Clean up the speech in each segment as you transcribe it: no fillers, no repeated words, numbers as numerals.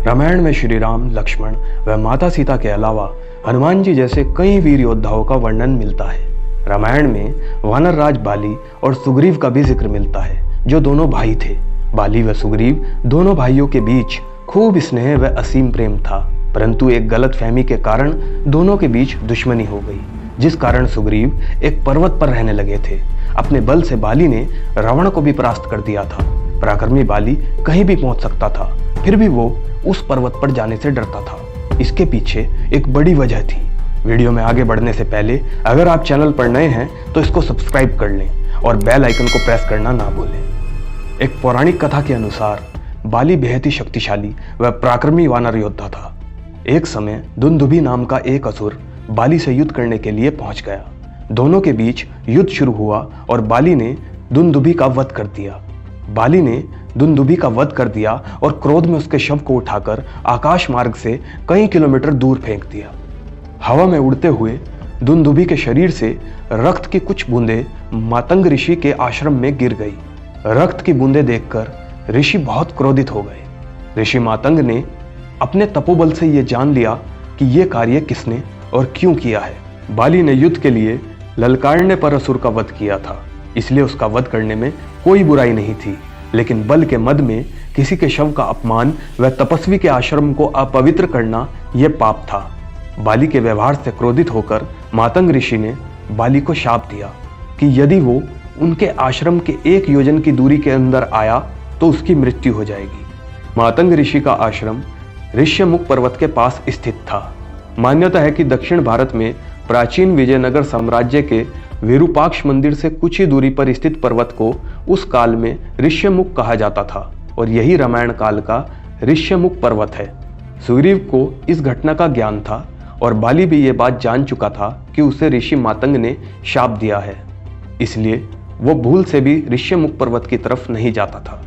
रामायण में श्री राम, लक्ष्मण व माता सीता के अलावा हनुमान जी जैसे कई वीर योद्धाओं का वर्णन मिलता है। रामायण में वानर राज बाली और सुग्रीव का भी जिक्र मिलता है, जो दोनों भाई थे। बाली व सुग्रीव दोनों भाइयों के बीच खूब स्नेह व असीम प्रेम था, परंतु एक गलत फहमी के कारण दोनों के बीच दुश्मनी हो गई, जिस कारण सुग्रीव एक पर्वत पर रहने लगे थे। अपने बल से बाली ने रावण को भी परास्त कर दिया था। पराक्रमी बाली कहीं भी पहुंच सकता था, फिर भी वो उस पर्वत पर जाने से डरता था। इसके पीछे एक बड़ी वजह थी। वीडियो में आगे बढ़ने से पहले अगर आप चैनल पर नए हैं तो इसको सब्सक्राइब कर लें और बेल आइकन को प्रेस करना ना भूलें। एक पौराणिक कथा के अनुसार बाली बेहद ही शक्तिशाली व पराक्रमी वानर योद्धा था। एक समय दुंदुभी नाम का एक असुर बाली से युद्ध करने के लिए पहुंच गया। दोनों के बीच युद्ध शुरू हुआ और बाली ने दुंदुभी का वध कर दिया। बाली ने दुंदुभी का वध कर दिया और क्रोध में उसके शव को उठाकर आकाश मार्ग से कई किलोमीटर दूर फेंक दिया। हवा में उड़ते हुए दुंदुभी के शरीर से रक्त की कुछ बूंदें मातंग ऋषि के आश्रम में गिर गई। रक्त की बूंदें देखकर ऋषि बहुत क्रोधित हो गए। ऋषि मातंग ने अपने तपोबल से यह जान लिया कि यह कार्य किसने और क्यों किया है। बाली ने युद्ध के लिए ललकारने पर असुर का वध किया था, इसलिए उसका वध करने में कोई बुराई नहीं थी, लेकिन बल के मद में किसी के शव का अपमान व तपस्वी के आश्रम को अपवित्र करना यह पाप था। बाली के व्यवहार से क्रोधित होकर मातंग ऋषि ने बाली को शाप दिया कि यदि वो उनके आश्रम के 1 योजन की दूरी के अंदर आया तो उसकी मृत्यु हो जाएगी। मातंग ऋषि का आश्रम ऋष्यमुख पर्वत के पास स्थित था। मान्यता है कि दक्षिण भारत में प्राचीन विजयनगर साम्राज्य के विरूपाक्ष मंदिर से कुछ ही दूरी पर स्थित पर्वत को उस काल में ऋष्यमुख कहा जाता था और यही रामायण काल का ऋष्यमुख पर्वत है। सुग्रीव को इस घटना का ज्ञान था और बाली भी ये बात जान चुका था कि उसे ऋषि मातंग ने शाप दिया है, इसलिए वो भूल से भी ऋष्यमुख पर्वत की तरफ नहीं जाता था।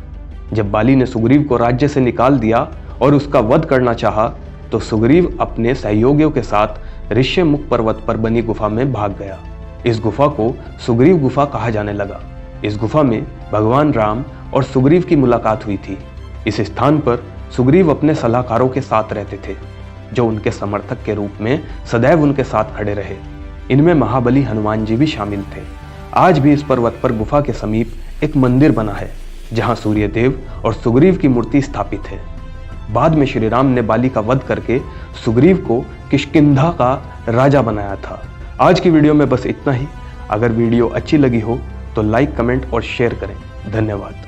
जब बाली ने सुग्रीव को राज्य से निकाल दिया और उसका वध करना चाहा तो सुग्रीव अपने सहयोगियों के साथ ऋष्यमुख पर्वत पर बनी गुफा में भाग गया। इस गुफा को सुग्रीव गुफा कहा जाने लगा। इस गुफा में भगवान राम और सुग्रीव की मुलाकात हुई थी। इस स्थान पर सुग्रीव अपने सलाहकारों के साथ रहते थे, जो उनके समर्थक के रूप में सदैव उनके साथ खड़े रहे। इनमें महाबली हनुमान जी भी शामिल थे। आज भी इस पर्वत पर गुफा के समीप एक मंदिर बना है, जहां सूर्यदेव और सुग्रीव की मूर्ति स्थापित है। बाद में श्री राम ने बाली का वध करके सुग्रीव को किष्किंधा का राजा बनाया था। आज की वीडियो में बस इतना ही। अगर वीडियो अच्छी लगी हो तो लाइक, कमेंट और शेयर करें। धन्यवाद।